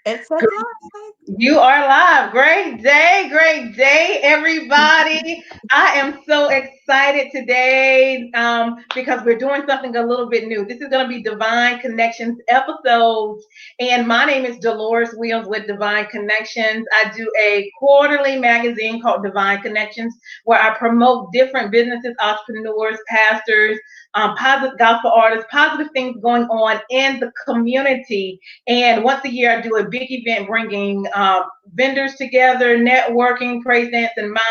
It's a live. You are live. Great day, everybody. I am so excited today because we're doing something a little bit new. This is going to be Divine Connections episodes. And my name is Deloris Williams with Divine Connections. I do a quarterly magazine called Divine Connections where I promote different businesses, entrepreneurs, pastors, positive gospel artists, positive things going on in the community. And once a year, I do a big event bringing vendors together, networking, praise dance, and mom,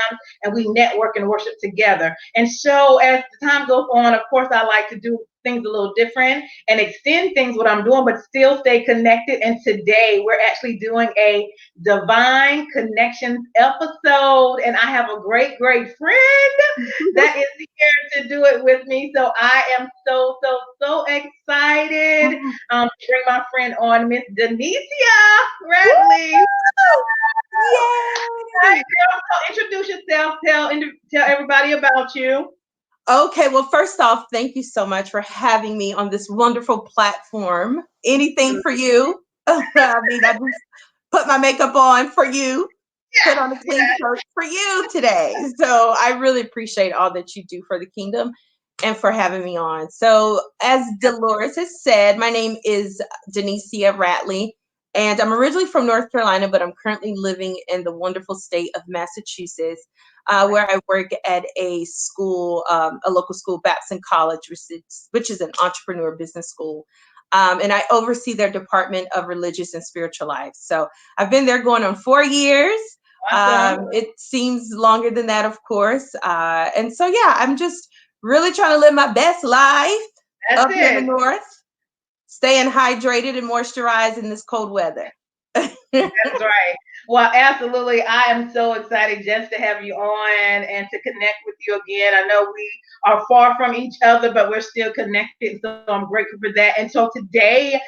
and we network and worship together. And so as the time goes on, of course, I like to do things a little different and extend things what I'm doing, but still stay connected. And today we're actually doing a Divine Connections episode, and I have a great friend that is here to do it with me. So I am so excited bring my friend on, Miss Denicia Ratley. Hi, Yay! girl. So introduce yourself. Tell everybody about you. Okay, well, first off, thank you so much for having me on this wonderful platform. Anything for you. I mean, I just put my makeup on for you, put on a Yes, clean shirt for you today. So I really appreciate all that you do for the kingdom and for having me on. So, as Dolores has said, my name is Denicia Ratley, and I'm originally from North Carolina, but I'm currently living in the wonderful state of Massachusetts, where I work at a school, a local school, Babson College, which is an entrepreneur business school. And I oversee their Department of Religious and Spiritual Life. So I've been there going on 4 years. awesome. It seems longer than that, of course. And so, yeah, I'm just really trying to live my best life That's up here in the it. north, staying hydrated and moisturized in this cold weather. That's right. Well, absolutely. I am so excited just to have you on and to connect with you again. I know we are far from each other, but we're still connected. So I'm grateful for that. And so today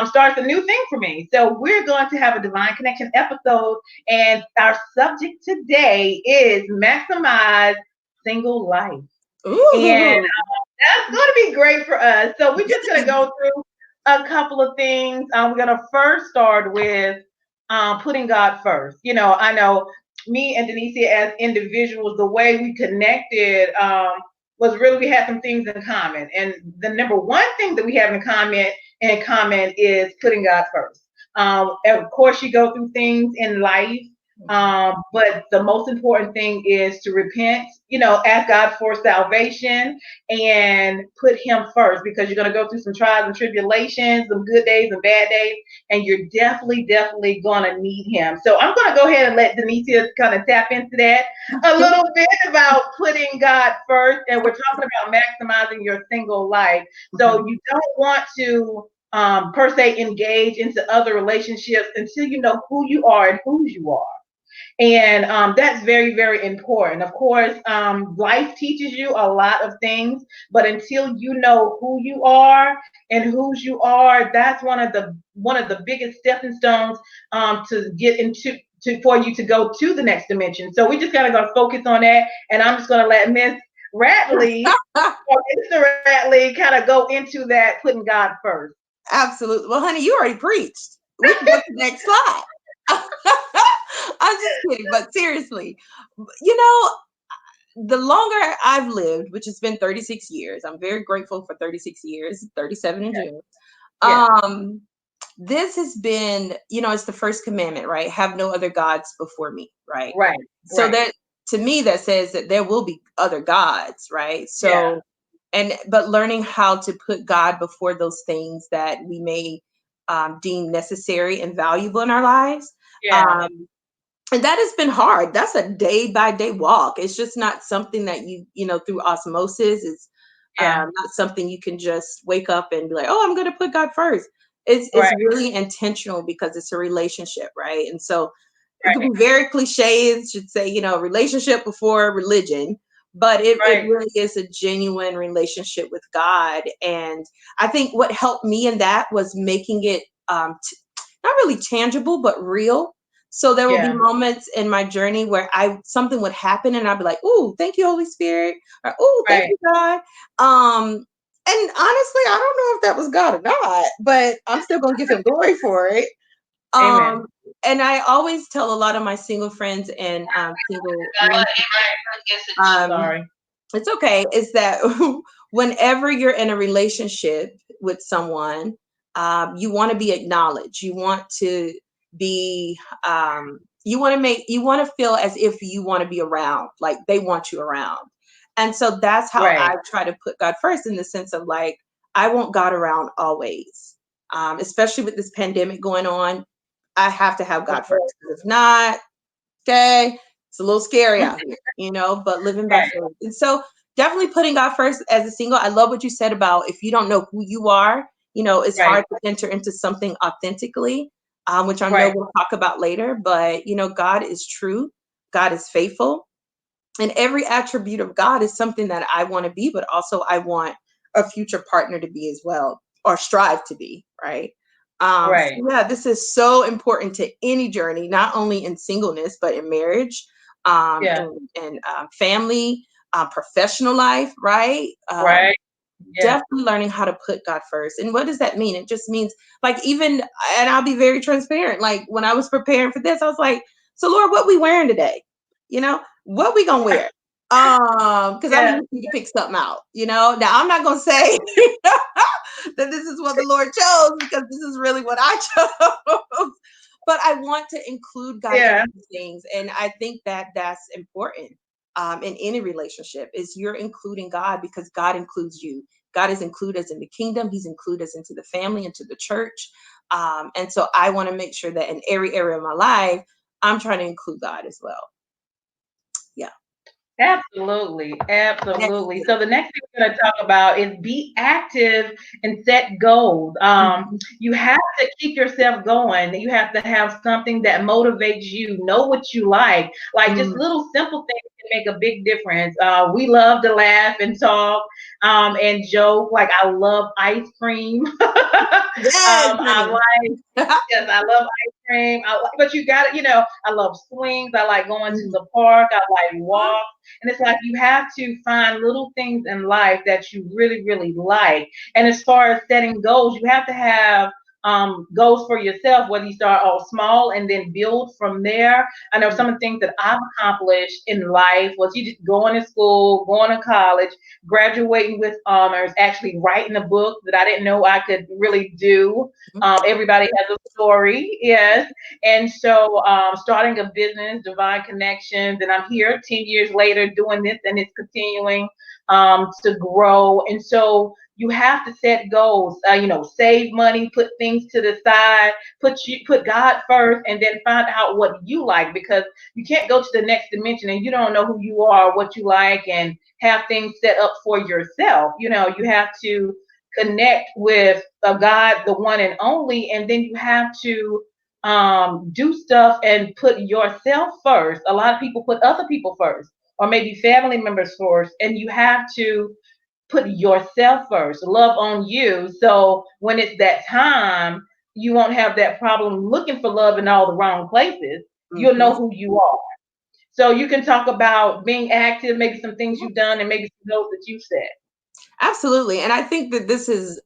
starts a new thing for me. So we're going to have a Divine Connection episode, and our subject today is maximize single life. And Ooh. that's going to be great for us. So we're just going to go through a couple of things. We're going to first start with putting God first. You know, I know me and Denicia as individuals, the way we connected was really we had some things in common. And the number one thing that we have in common is putting God first. Of course, you go through things in life, but the most important thing is to repent, ask God for salvation and put Him first because you're going to go through some trials and tribulations, some good days and bad days, and you're definitely going to need Him. So I'm going to go ahead and let Denicia kind of tap into that a little bit about putting God first. And we're talking about maximizing your single life. So you don't want to per se engage into other relationships until you know who you are and whose you are. And that's very important. Of course, life teaches you a lot of things, but until you know who you are and whose you are, that's one of the biggest stepping stones to get into for you to go to the next dimension. So we just kind of gonna focus on that, and I'm just gonna let Miss Ratley or Mr. Ratley kind of go into that, putting God first. Absolutely. Well, honey, you already preached. We can go to the next slide. I'm just kidding, but seriously, you know, the longer I've lived, which has been 36 years, I'm very grateful for 36 years, 37 in June. Yes, Um, this has been, it's the first commandment, right? Have no other gods before me, right? right, So right. that to me that says that there will be other gods, right? Yeah, So but learning how to put God before those things that we may deem necessary and valuable in our lives. yeah, Um, and that has been hard. That's a day by day walk. It's just not something that through osmosis. It's yeah, not something you can just wake up and be like, oh, I'm going to put God first. It's right, really intentional because it's a relationship, right? And so it could right, be very cliche. It should say, relationship before religion, but it right. really is a genuine relationship with God. And I think what helped me in that was making it not really tangible, but real. So there will be Yeah. moments in my journey where something would happen and I'd be like, "Ooh, thank you, Holy Spirit," or "Ooh, thank Right. you, God." And honestly, I don't know if that was God or not, but I'm still gonna give Him glory for it. Um, Amen. and I always tell a lot of my single friends and single men, um, Sorry. it's okay, is that whenever you're in a relationship with someone, you want to be acknowledged. You want to be, you want to feel as if you want to be around, like they want you around. And so that's how Right. I try to put God first, in the sense of like, I want God around always. Especially with this pandemic going on, I have to have Of God first. course. 'Cause if not, okay, it's a little scary out here, but living by Right. faith. And so definitely putting God first as a single. I love what you said about, if you don't know who you are, it's hard Right. to enter into something authentically, which I know Right. we'll talk about later. But, God is true, God is faithful, and every attribute of God is something that I want to be, but also I want a future partner to be as well, or strive to be, right? So Right. yeah, this is so important to any journey, not only in singleness, but in marriage, Yeah. and family, professional life, right? Right. Yeah. Definitely learning how to put God first. And what does that mean? It just means, like, even, and I'll be very transparent. Like, when I was preparing for this, I was like, so Lord, what we wearing today? What we gonna wear? Because I'm Yeah. gonna need to pick something out. Now I'm not gonna say that this is what the Lord chose, because this is really what I chose. But I want to include God in Yeah. these things, and I think that that's important. In any relationship, is you're including God, because God includes you. God is included us in the kingdom. He's included us into the family, into the church. And so I want to make sure that in every area of my life, I'm trying to include God as well. Yeah. Absolutely, Next. absolutely. So the next thing we're going to talk about is be active and set goals. Mhm. You have to keep yourself going. You have to have something that motivates you. Know what you like. Like just Mm. little simple things can make a big difference. We love to laugh and talk and joke. Like I love ice cream. Yes, I honey. like. Yes, I love ice cream. But you got to, I love swings. I like going to Mhm. the park. I like walks. And it's like you have to find little things in life that you really, really like. And as far as setting goals, you have to have goals for yourself, whether you start off small and then build from there. I know some of the things that I've accomplished in life was you just going to school, going to college, graduating with honors, actually writing a book that I didn't know I could really do. Everybody has a story, yes. And so, starting a business, Divine Connections, and I'm here 10 years later doing this, and it's continuing to grow. And so, you have to set goals. Save money, put things to the side, put God first, and then find out what you like, because you can't go to the next dimension and you don't know who you are, what you like, and have things set up for yourself. You have to connect with a God, the one and only, and then you have to do stuff and put yourself first. A lot of people put other people first, or maybe family members first, and you have to put yourself first, love on you. So when it's that time, you won't have that problem looking for love in all the wrong places. You'll know Mhm. who you are. So you can talk about being active, maybe some things you've done, and maybe some goals that you set. Absolutely. And I think that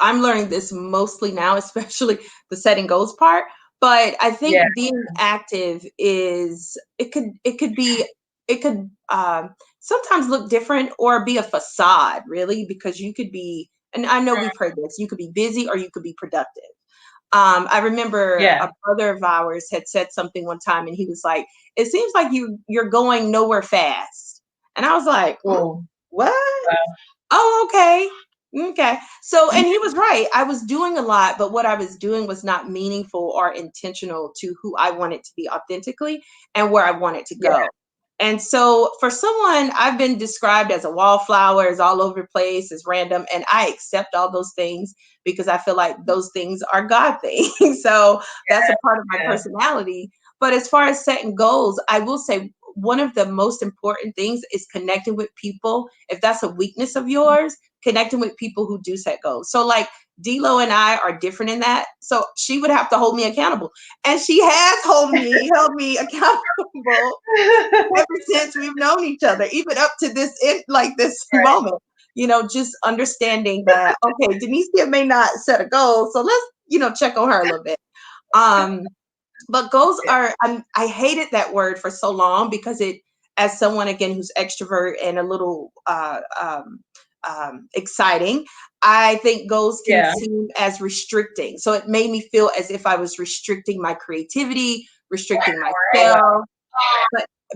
I'm learning this mostly now, especially the setting goals part. But I Yeah, think being active is, it could sometimes look different, or be a facade, really, because you could be, and I know we've heard this, you could be busy or you could be productive. I remember yeah. a brother of ours had said something one time, and he was like, "It seems like you're going nowhere fast." And I was like, Oh, "What?" wow. Oh, okay. Okay. So, and he was right. I was doing a lot, but what I was doing was not meaningful or intentional to who I wanted to be authentically and where I wanted to Yeah, go. And so, for someone, I've been described as a wallflower, is all over the place, is random, and I accept all those things because I feel like those things are God things. So that's a part of my yeah. personality. But as far as setting goals, I will say one of the most important things is connecting with people. If that's a weakness of yours, connecting with people who do set goals. So like D'Lo and I are different in that. So she would have to hold me accountable. And she has held me accountable ever since we've known each other, even up to this moment. Just understanding that, okay, Denicia may not set a goal, so let's check on her a little bit. Um, but goals Yeah. are, I hated that word for so long because it, as someone again who's extrovert and a little exciting, I think goals can Yeah. seem as restricting. So it made me feel as if I was restricting my creativity, restricting Oh, wow. myself.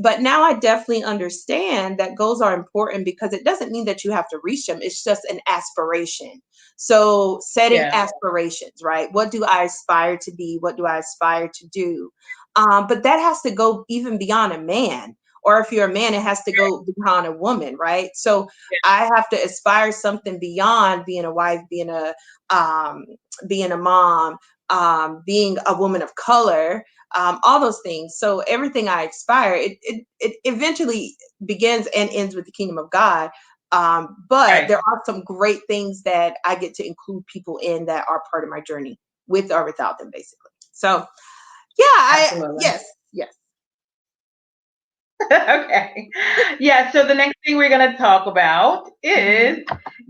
But now I definitely understand that goals are important because it doesn't mean that you have to reach them. It's just an aspiration. So setting Yeah. aspirations, right? What do I aspire to be? What do I aspire to do? But that has to go even beyond a man. Or if you're a man, it has to go beyond a woman, right? So I have to aspire something beyond being a wife, um, being a mom, being a woman of color, all those things. So everything I aspire, it eventually begins and ends with the kingdom of God. But Right. there are some great things that I get to include people in that are part of my journey, with or without them, basically. So yeah, Absolutely. yes, yes. Okay. Yeah, so the next thing we're going to talk about is Mhm.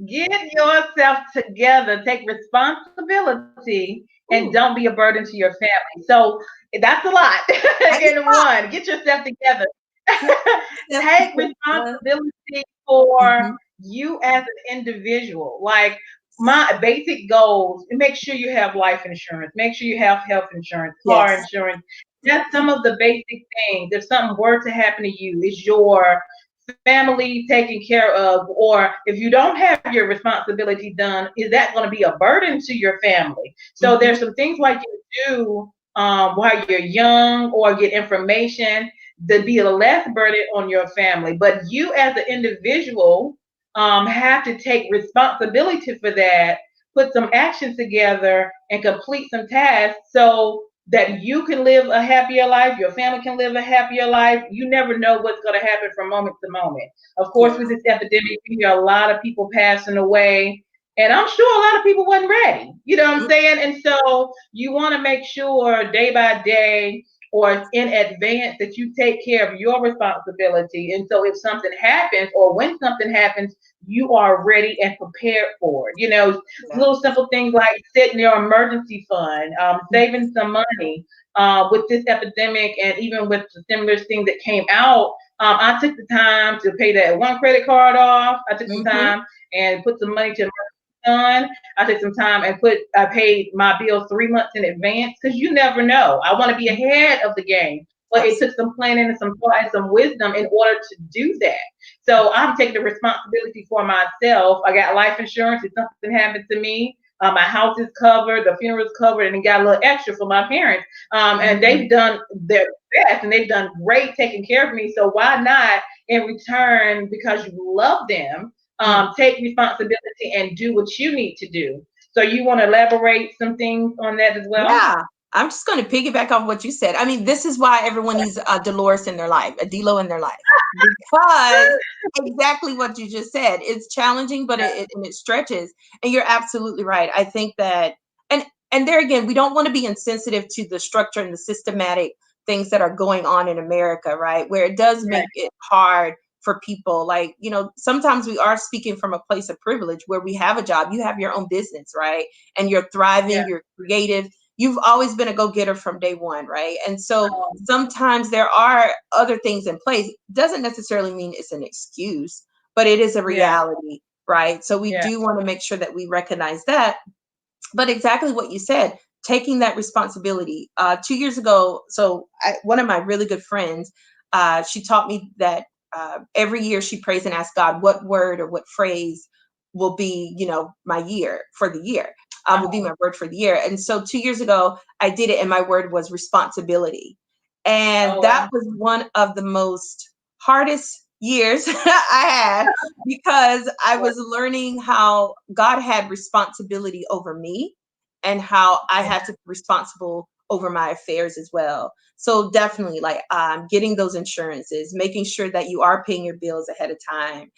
get yourself together, take responsibility, and don't Ooh, be a burden to your family. So that's a lot I in one. Get yourself together. get myself Take together. responsibility for Mhm. you as an individual. Like my basic goals, make sure you have life insurance, make sure you have health insurance, car Yes. insurance. That's some of the basic things. If something were to happen to you, is your family taken care of? Or if you don't have your responsibility done, is that going to be a burden to your family? So Hmm. there's some things like you do while you're young or get information to be a less burden on your family. But you as an individual have to take responsibility for that, put some actions together, and complete some tasks so that you can live a happier life, your family can live a happier life. You never know what's going to happen from moment to moment. Of course, with Yes. this epidemic, we hear a lot of people passing away. And I'm sure a lot of people wasn't ready. You know what I'm Mm, saying? And so you want to make sure day by day or in advance that you take care of your responsibility. And so if something happens or when something happens, you are ready and prepared for it. yeah. Little simple things like setting your emergency fund, saving some money. With this epidemic and even with the stimulus things that came out, I took the time to pay that one credit card off. I took some Mm-hmm. time and put some money to done. I took some time and I paid my bills 3 months in advance because you never know. I want to be ahead of the game. But it took Absolutely. some planning and some thought and some wisdom in order to do that. So I'm taking the responsibility for myself. I got life insurance if something happened to me. My house is covered, the funeral is covered, and got a little extra for my parents. And Mm-hmm. they've done their best and they've done great taking care of me. So why not in return, because you love them, take responsibility and do what you need to do. So you want to elaborate some things on that as well? Yeah, I'm just going to piggyback off what you said. I mean, this is why everyone needs a Dolores in their life, a Delo in their life, because exactly what you just said. It's challenging, but and it stretches. And you're absolutely right. I think that, and there again, we don't want to be insensitive to the structure and the systematic things that are going on in America, right? Where it does Right, make it hard for people. Like, sometimes we are speaking from a place of privilege where we have a job, you have your own business, right? And you're yeah, thriving, you're creative, you've always been a go-getter from day one, right? And so sometimes there are other things in place. Doesn't necessarily mean it's an excuse, but it is a yeah, reality, right? So we yeah, do want to make sure that we recognize that. But exactly what you said, taking that responsibility. 2 years ago, one of my really good friends, she taught me that every year she prays and asks God what word or what phrase will be, my year for the year, will be my word for the year. And so 2 years ago, I did it, and my word was responsibility. And oh that wow, was one of the most hardest years I had, because I was learning how God had responsibility over me and how I yeah, had to be responsible over my affairs as well. So definitely, like, getting those insurances, making sure that you are paying your bills ahead of time.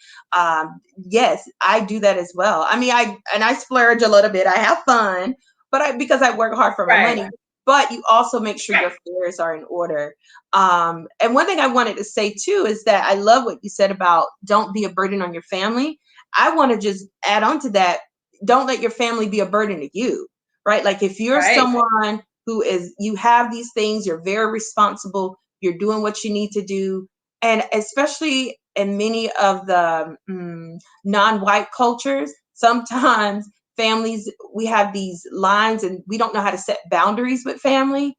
Yes, I do that as well. I mean, I splurge a little bit. I have fun, but because I work hard for my right, money. But you also make sure right, your affairs are in order. And one thing I wanted to say too is that I love what you said about don't be a burden on your family. I want to just add on to that. Don't let your family be a burden to you, right? Like if you're right, someone who is, you have these things, you're very responsible, you're doing what you need to do. And especially in many of the non-white cultures, sometimes families, we have these lines and we don't know how to set boundaries with family,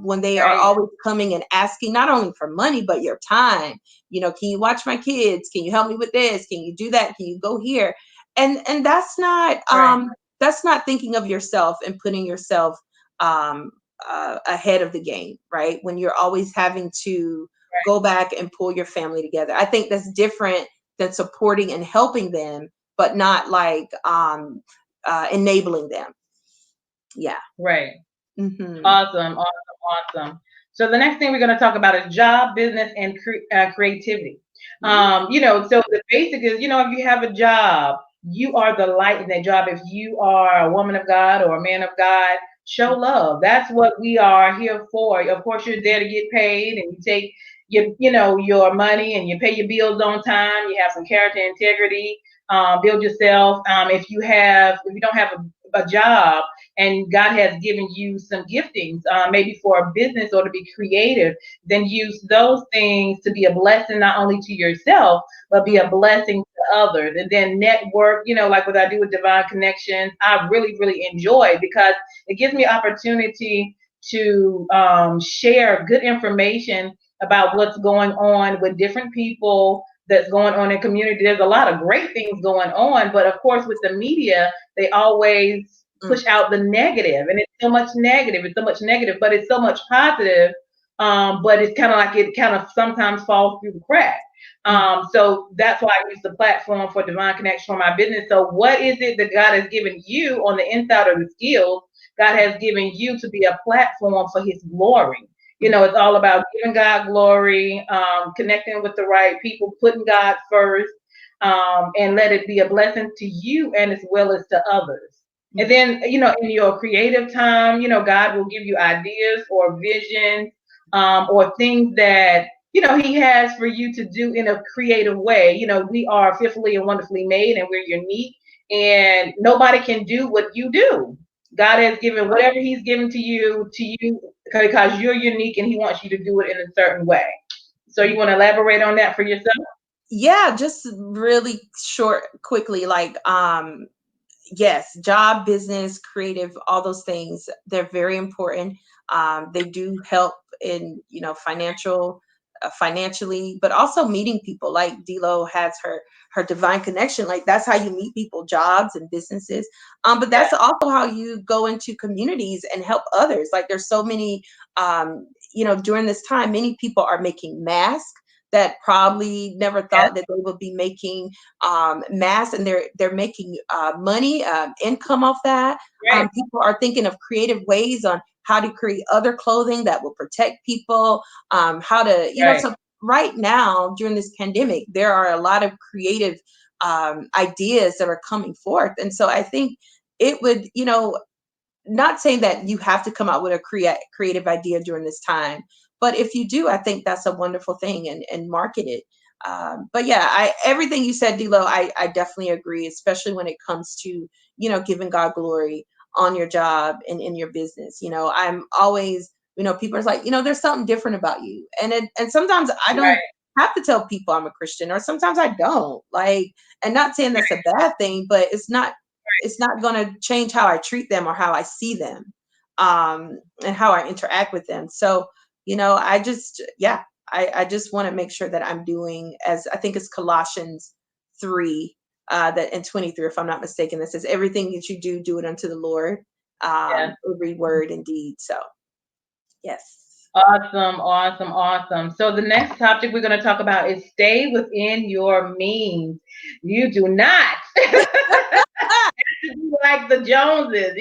when they are Right. always coming and asking not only for money but your time. Can you watch my kids, can you help me with this, can you do that, can you go here? And Right. that's not thinking of yourself and putting yourself um, ahead of the game, right? When you're always having to go back and pull your family together. I think that's different than supporting and helping them, but not like enabling them. Yeah. Right. Hmm. Awesome. Awesome. Awesome. So the next thing we're going to talk about is job, business, and creativity. So the basic is, if you have a job, you are the light in that job. If you are a woman of God or a man of God, show love. That's what we are here for. Of course, you're there to get paid, and you take your money and you pay your bills on time. You have some character integrity. Build yourself. If you don't have a job, and God has given you some giftings, maybe for a business or to be creative, then use those things to be a blessing not only to yourself, but be a blessing to others. And then network, like what I do with Divine Connections, I really, really enjoy, because it gives me opportunity to share good information about what's going on with different people that's going on in community. There's a lot of great things going on, but of course with the media, they always push out the negative, and it's so much negative. It's so much negative, but it's so much positive. But it's kind of like it kind of sometimes falls through the crack. So that's why I use the platform for Divine Connection for my business. So what is it that God has given you on the inside of the skills God has given you to be a platform for His glory? It's all about giving God glory, connecting with the right people, putting God first, and let it be a blessing to you and as well as to others. And then, in your creative time, God will give you ideas or visions, or things that, He has for you to do in a creative way. We are fearfully and wonderfully made, and we're unique, and nobody can do what you do. God has given whatever He's given to you because you're unique, and He wants you to do it in a certain way. So you want to elaborate on that for yourself? Yeah, just really short, quickly, like yes, job, business, creative, all those things, they're very important. They do help in, financially, but also meeting people. Like Delo has her divine connection. Like that's how you meet people, jobs and businesses. But Yeah. that's also how you go into communities and help others. Like there's so many, during this time, many people are making masks that probably never Yeah. thought that they would be making mass, and they're making money, income off that. Right. People are thinking of creative ways on how to create other clothing that will protect people. How to, Right. so right now during this pandemic, there are a lot of creative ideas that are coming forth, and so I think it would, not saying that you have to come out with a creative idea during this time, but if you do, I think that's a wonderful thing, and market it. But yeah, everything you said, Delo, I definitely agree, especially when it comes to, giving God glory on your job and in your business. I'm always, people are like, there's something different about you. And sometimes I don't Right. have to tell people I'm a Christian, or sometimes I don't, like, and not saying that's a bad thing, but it's not going to change how I treat them or how I see them, and how I interact with them. So, I just, yeah, I just want to make sure that I'm doing, as I think it's Colossians 3, that in 23, if I'm not mistaken, that says everything that you do, do it unto the Lord, Yeah. every word and deed. So, yes. Awesome, awesome, awesome. So the next topic we're going to talk about is stay within your means. You do not be like the Joneses,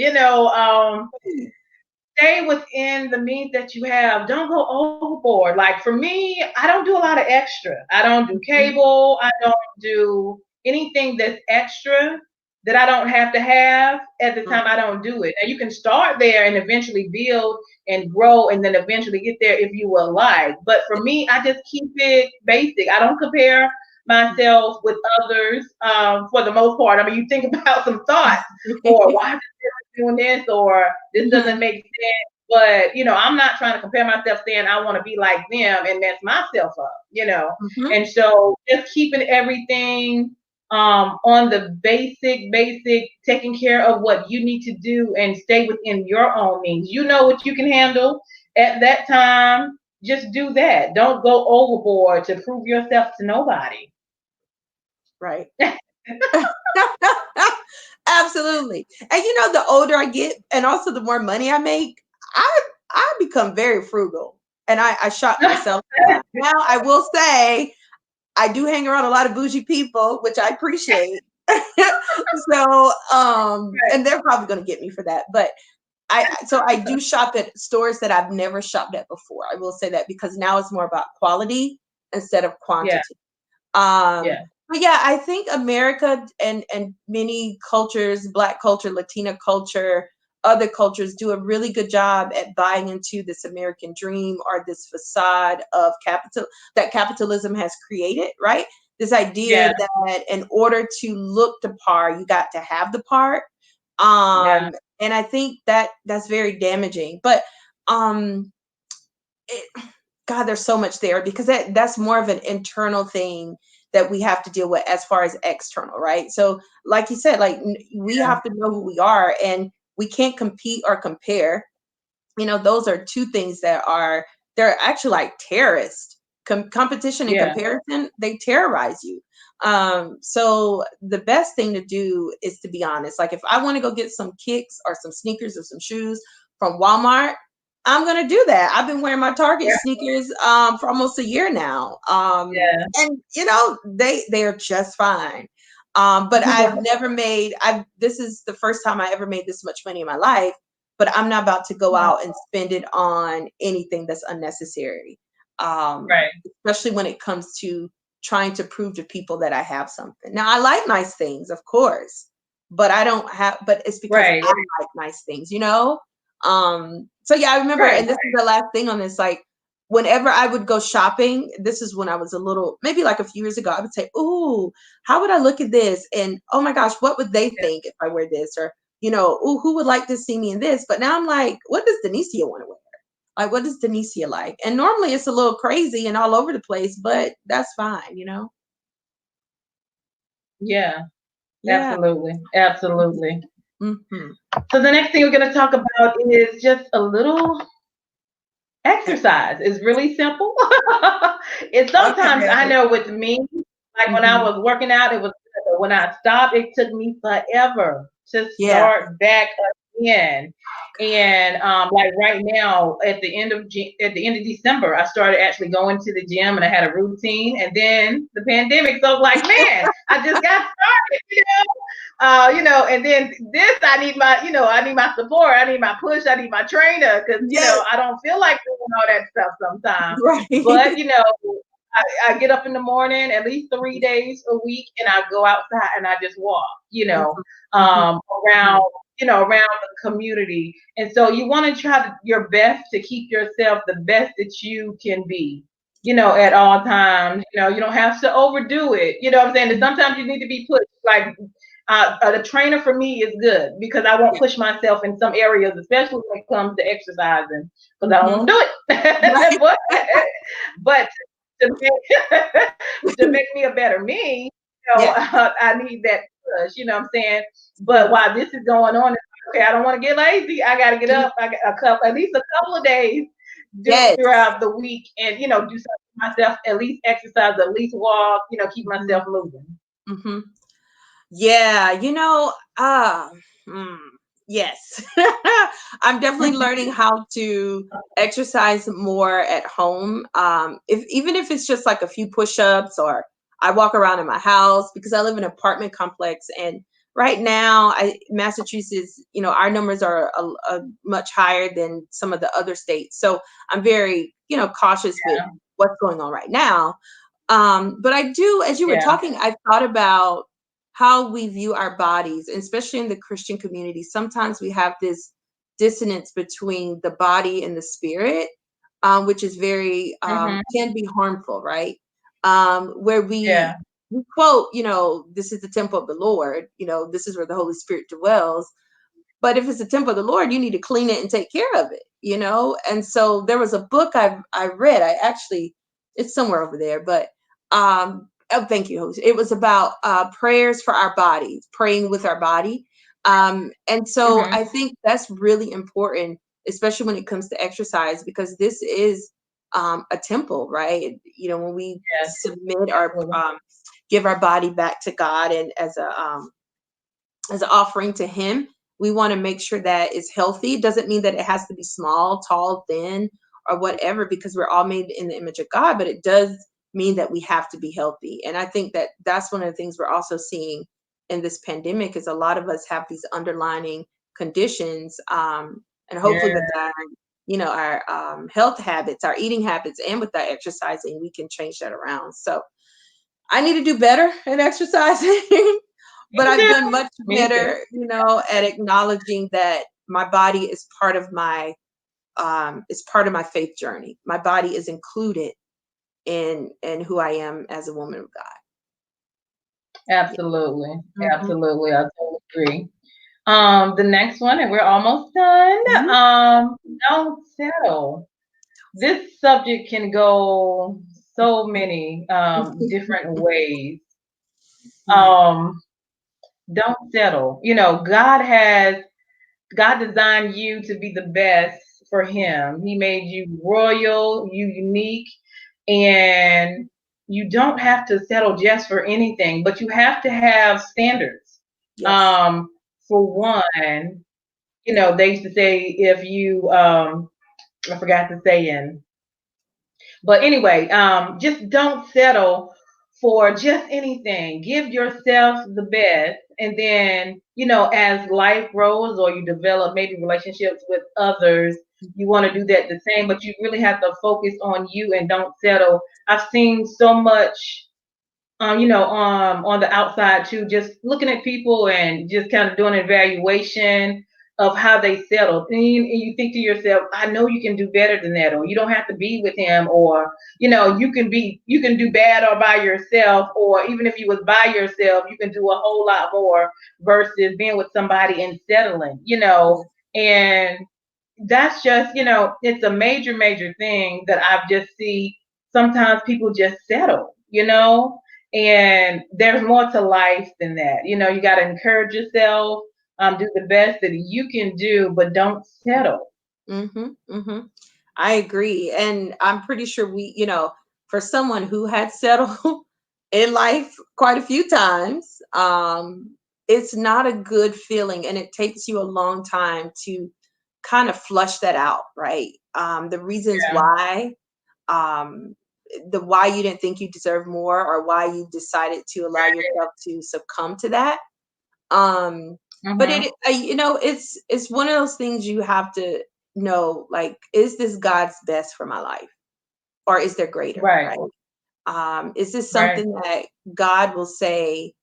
stay within the means that you have. Don't go overboard. Like for me, I don't do a lot of extra. I don't do Mhm. cable. I don't do anything that's extra that I don't have to have at the time. I don't do it. Now you can start there and eventually build and grow and then eventually get there if you will like. But for me, I just keep it basic. I don't compare myself with others, for the most part. I mean, you think about some thoughts, or why is this person doing this, or this doesn't make sense. but I'm not trying to compare myself saying I want to be like them and mess myself up. Mhm. And so just keeping everything on the basic, taking care of what you need to do and stay within your own means. You know what you can handle at that time. Just do that. Don't go overboard to prove yourself to nobody. Right. Absolutely. And the older I get and also the more money I make, I become very frugal. And I shock myself for that. Now I will say I do hang around a lot of bougie people, which I appreciate. So and they're probably gonna get me for that. But I do shop at stores that I've never shopped at before. I will say that because now it's more about quality instead of Yeah, quantity. Um, yeah, but yeah, I think America and many cultures, Black culture, Latina culture, other cultures do a really good job at buying into this American dream or this facade of capital that capitalism has created, right? This idea yeah, that in order to look the part, you got to have the part. yeah, And I think that that's very damaging. But um, it, God, there's so much there because that's more of an internal thing that we have to deal with as far as external, right? So, like you said, like we yeah, have to know who we are, and we can't compete or compare. Those are two things that they're actually like terrorists. Competition and yeah, comparison, they terrorize you. So the best thing to do is to be honest. Like if I want to go get some kicks or some sneakers or some shoes from Walmart, I'm gonna do that. I've been wearing my Target yeah, sneakers for almost a year now. And they are just fine. But yeah. I've never made I've this is the first time I ever made this much money in my life, but I'm not about to go out and spend it on anything that's unnecessary. Right. Especially when it comes to trying to prove to people that I have something. Now I like nice things, of course, but I don't have but it's because Right. I like nice things. So yeah, I remember, Right. and this is the last thing on this, like whenever I would go shopping, this is when I was a little, maybe like a few years ago, I would say, "Ooh, how would I look at this?" And oh my gosh, what would they Yeah. think if I wear this? Or "Ooh, who would like to see me in this?" But now I'm like, what does Denicia want to wear? Like, what does Denicia like? And normally it's a little crazy and all over the place, but that's fine. Yeah. Yeah. Absolutely. Absolutely. Hmm. So the next thing we're going to talk about is just a little exercise. It's really simple. It's sometimes I Okay. know with me, like when I Hmm. was working out, it was good, but when I stopped, it took me forever to Yeah. start back again. And like right now, at the end of December, I started actually going to the gym, and I had a routine. And then the pandemic, so I was like, man, I just got started. And then this, I need my support, I need my push, I need my trainer because Yes. I don't feel like doing all that stuff sometimes. But Right. I get up in the morning at least 3 days a week, and I go outside and I just walk, Mhm. Mhm. around Mhm. around the community. And so you want to try your best to keep yourself the best that you can be. At all times. You don't have to overdo it. You know what I'm saying? And sometimes you need to be pushed. Like the trainer for me is good because I won't Yeah. push myself in some areas, especially when it comes to exercising, because I don't Mhm. want to do it. Right. but to make, to make me a better me, Yeah. I need that push. You know what I'm saying? But Yes. while this is going on, okay, I don't want to get lazy. I got to get Mhm. up. I got at least a couple of days do Yes. throughout the week, and do something for myself. At least exercise, at least walk. Keep Mhm. myself moving. Mhm. Yeah, mm, yes. I'm definitely learning how to exercise more at home. If even if it's just like a few push-ups or I walk around in my house because I live in an apartment complex and right now Massachusetts, our numbers are much higher than some of the other states. So I'm very, cautious with Yeah, what's going on right now. But I do, as you were yeah, talking, I thought about how we view our bodies, and especially in the Christian community. Sometimes we have this dissonance between the body and the spirit, which is very hmm, can be harmful, right? Where we yeah, we quote, this is the temple of the Lord, this is where the Holy Spirit dwells. But if it's the temple of the Lord, you need to clean it and take care of it, you know? And so there was a book I read. I actually, it's somewhere over there, but oh, thank you. It was about prayers for our bodies, praying with our body. And so Mm-hmm. I think that's really important, especially when it comes to exercise, because this is a temple, right? You know, when we Yes, submit our absolutely. give our body back to God and as an offering to him, we want to make sure that it's healthy. It doesn't mean that it has to be small, tall, thin, or whatever, because we're all made in the image of God, but it does mean that we have to be healthy. And I think that that's one of the things we're also seeing in this pandemic is a lot of us have these underlining conditions. And hopefully Yeah. with our, you know, our health habits, our eating habits, and with that exercising, we can change that around. So I need to do better at exercising. But Me I've too. done much Me too. better, you know, at acknowledging that my body is part of my faith journey. My body is included in who I am as a woman of God. Yeah. Absolutely. Hmm. Absolutely. I totally agree. The next one, and we're almost done. Hmm. Don't settle. This subject can go so many different ways. Hmm. Um, don't settle. You know, God designed you to be the best for him. He made you royal, you unique, and you don't have to settle just for anything, but you have to have standards. Yes. Um, for one, you know, they used to say if you I forgot the saying, but anyway, just don't settle for just anything. Give yourself the best. And then, you know, as life grows or you develop maybe relationships with others, you want to do that the same, but you really have to focus on you and don't settle. I've seen so much on the outside too, just looking at people and just kind of doing an evaluation of how they settled. And you think to yourself, I know you can do better than that, or you don't have to be with him, or you can do bad or by yourself, or even if you was by yourself, you can do a whole lot more versus being with somebody and settling, Yes. and that's just, it's a major, major thing that I've just see sometimes people just settle, and there's more to life than that. You got to encourage yourself, do the best that you can do, but don't settle. Hmm. Hmm. I agree. And I'm pretty sure for someone who had settled in life quite a few times, it's not a good feeling. And it takes you a long time to kind of flush that out, right? The reasons Yeah. why, um, the why you didn't think you deserve more or why you decided to allow yourself to succumb to that. Um, but Mm-hmm. it's one of those things you have to know, like, is this God's best for my life, or is there greater, Right. right? Is this Right. something that God will say,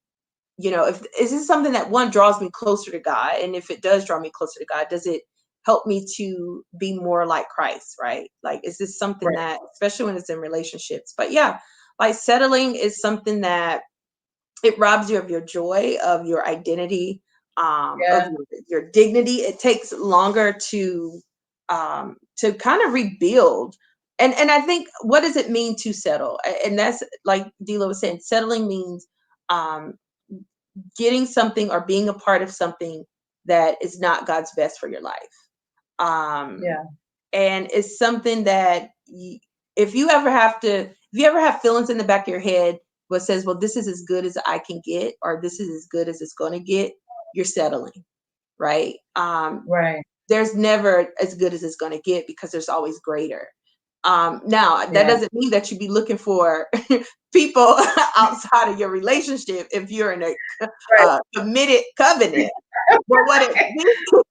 if is this something that one draws me closer to God, and if it does draw me closer to God, does it help me to be more like Christ, right? Like, is this something Right. that, especially when it's in relationships, but yeah, like settling is something that it robs you of your joy, of your identity, of Yeah. your dignity. It takes longer to kind of rebuild. And I think, what does it mean to settle? And that's like Dila was saying, settling means um, getting something or being a part of something that is not God's best for your life. Um, Yeah. and it's something that if you ever have feelings in the back of your head what says, well, this is as good as I can get, or this is as good as it's going to get, you're settling, right? Right. There's never as good as it's going to get, because there's always greater. Now that Yeah. doesn't mean that you be looking for people outside of your relationship if you're in a Right. committed covenant. But what it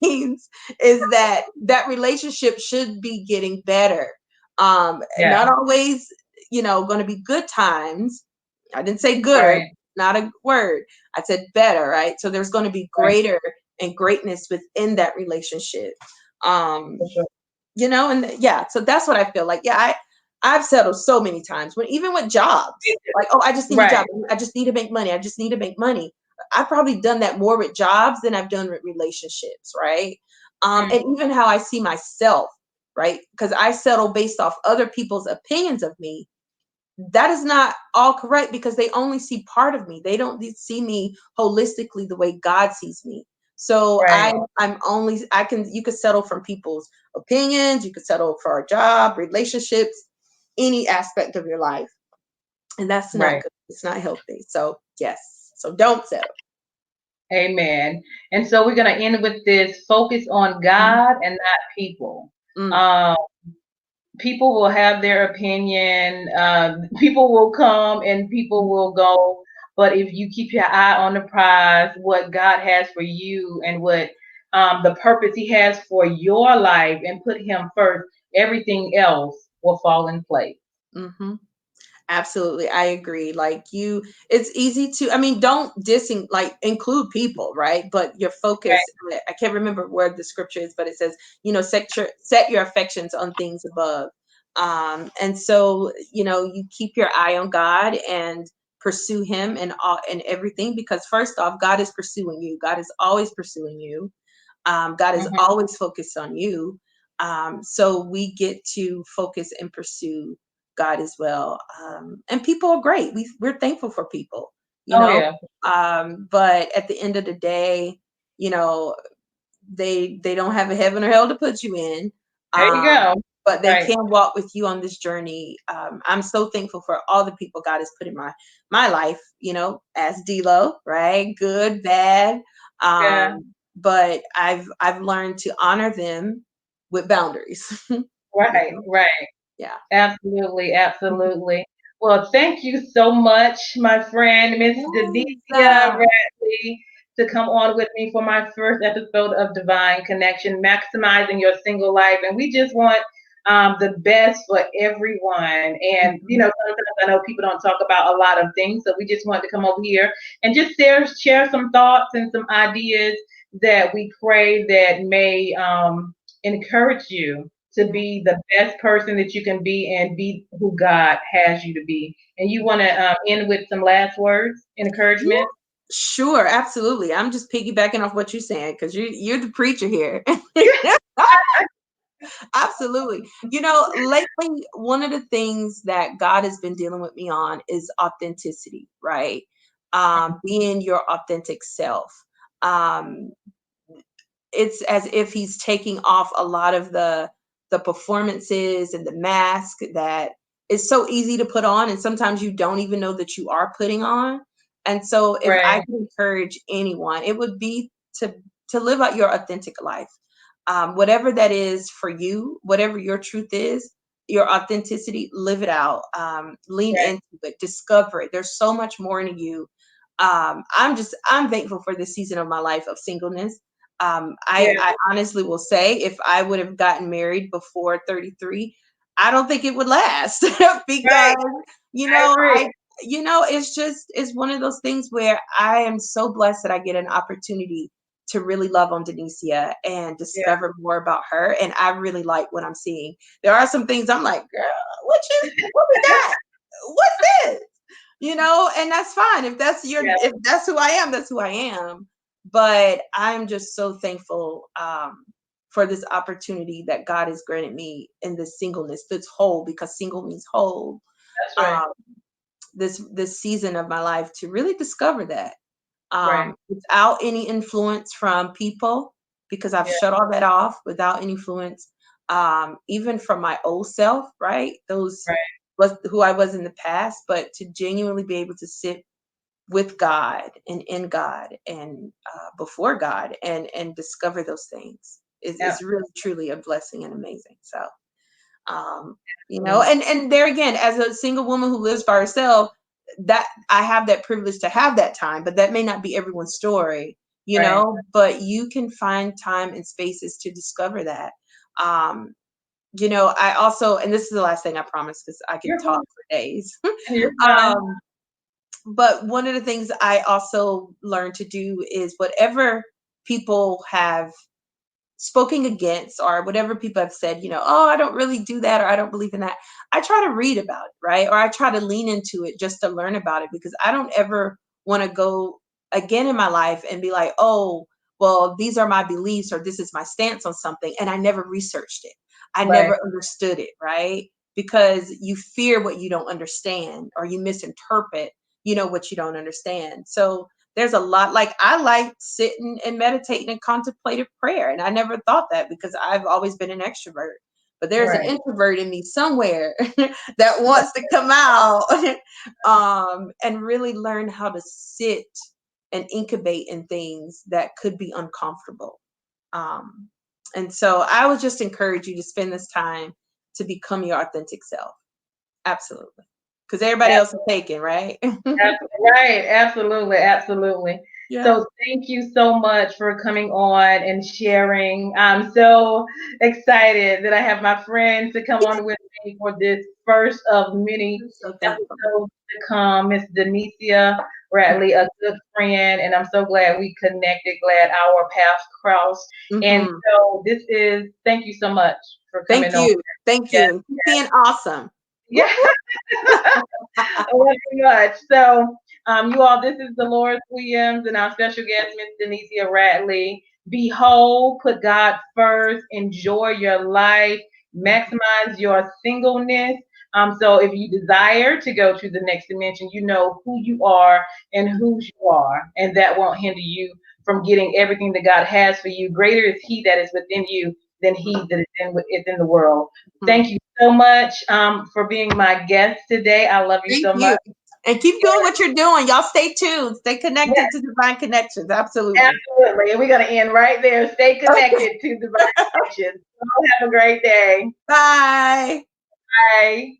means is that that relationship should be getting better. Yeah. Not always, going to be good times. I didn't say good, Right. not a word. I said better, right? So there's going to be Right. greater and greatness within that relationship. Um, For sure. and yeah, so that's what I feel like. Yeah, I've settled so many times, when even with jobs, like, oh, I just need a Right. job. I just need to make money. I just need to make money. I've probably done that more with jobs than I've done with relationships, right? Mm, And even how I see myself, right? Because I settle based off other people's opinions of me. That is not all correct because they only see part of me. They don't see me holistically the way God sees me. So right, I'm only I can you could settle from people's opinions, you could settle for a job, relationships, any aspect of your life. And that's not right. good. It's not healthy. So yes. So don't settle. Amen. And so we're going to end with this: focus on Mhm. God and not people. Mm, Um, People will have their opinion. People will come and people mm, will go. But if you keep your eye on the prize, what God has for you and what the purpose He has for your life, and put Him first, everything else will fall in place. mhm. Absolutely, I agree. Like it's easy to, I mean, don't like include people, right? But your Right, focus, I can't remember where the scripture is, but it says, set your affections on things above. And so, you keep your eye on God and pursue Him and all and everything, because first off, God is pursuing you. God is always pursuing you. God is hmm, always focused on you. So we get to focus and pursue God as well. And people are great. We're thankful for people, you oh know. yeah, But at the end of the day, you know, they don't have a heaven or hell to put you in. there you Um, go. but they Right, can walk with you on this journey. I'm so thankful for all the people God has put in my life, as D'Lo, right? Good, bad. yeah. But I've learned to honor them with boundaries. you Right, know? right. Yeah. Absolutely, absolutely. Well, thank you so much, my friend, Miss Yes. Denicia Ratley, to come on with me for my first episode of Divine Connection, maximizing your single life. And we just want the best for everyone. And Mhm. sometimes I know people don't talk about a lot of things, so we just wanted to come over here and just share some thoughts and some ideas that we pray that may encourage you to Yeah. be the best person that you can be and be who God has you to be. And you want to end with some last words, Yeah. encouragement? Sure, absolutely. I'm just piggybacking off what you're saying because you're the preacher here. Absolutely. Lately, one of the things that God has been dealing with me on is authenticity, right? Being your authentic self. Um, it's as if he's taking off a lot of the performances and the mask that is so easy to put on, and sometimes you don't even know that you are putting on. And so if I Right, could encourage anyone, it would be to live out your authentic life. Whatever that is for you, whatever your truth is, your authenticity, live it out. Lean right, into it, discover it. There's so much more in you. I'm thankful for this season of my life of singleness. yeah, I honestly will say, if I would have gotten married before 33, I don't think it would last because, right. you I know, agree. it's one of those things where I am so blessed that I get an opportunity to really love on Denicia and Yeah, discover more about her. And I really like what I'm seeing. There are some things I'm like, girl, what was that? What's this? And that's fine. yeah, if that's who I am, that's who I am. But I'm just so thankful for this opportunity that God has granted me in this singleness that's whole, because single means whole. that's right. Um, this season of my life to really discover that Right. without any influence from people, because I've Yeah, shut all that off, without any influence, even from my old self, right? Those right. was who I was in the past, but to genuinely be able to sit with God and in God and before God and discover those things is really truly a blessing and amazing. So um, Absolutely. and there again, as a single woman who lives by herself, that I have that privilege to have that time, but that may not be everyone's story, Right. but you can find time and spaces to discover that. Um, I also, and this is the last thing I promise because I can You're talk fine. for days. You're fine. um, but one of the things I also learned to do is whatever people have spoken against, or whatever people have said, oh, I don't really do that, or I don't believe in that. I try to read about it, right? Or I try to lean into it just to learn about it, because I don't ever want to go again in my life and be like, oh, well, these are my beliefs or this is my stance on something. And I never researched it. I Right. never understood it, right? Because you fear what you don't understand or you misinterpret, what you don't understand. So there's a lot, like I like sitting and meditating and contemplative prayer. And I never thought that because I've always been an extrovert. But there's an Right. introvert in me somewhere that wants to come out and really learn how to sit and incubate in things that could be uncomfortable. Um, and so I would just encourage you to spend this time to become your authentic self. Absolutely. Because everybody else is taken, right? Right, absolutely, absolutely. Yeah. So thank you so much for coming on and sharing. I'm so excited that I have my friend to come on with me for this first of many I'm so thankful. episodes to come. Miss Denicia Ratley, a good friend, and I'm so glad we connected, glad our paths crossed. And Hmm. so thank you so much for Thank coming on. you. Thank Yes, you. And keep being awesome. Whoop, yeah. I love you much. So, you all, this is Deloris Williams and our special guest, Miss Denicia Ratley. Be whole, put God first, enjoy your life, maximize your singleness. So if you desire to go to the next dimension, you know who you are and whose you are, and that won't hinder you from getting everything that God has for you. Greater is He that is within you than he that is in the world. mhm. Thank you so much for being my guest today. I love you Thank so much. you. And keep doing what you're doing. Y'all stay tuned. Stay connected to Divine Connections. Absolutely. Absolutely. And we're going to end right there. Stay Okay. connected to Divine Connections. Have a great day. Bye. Bye.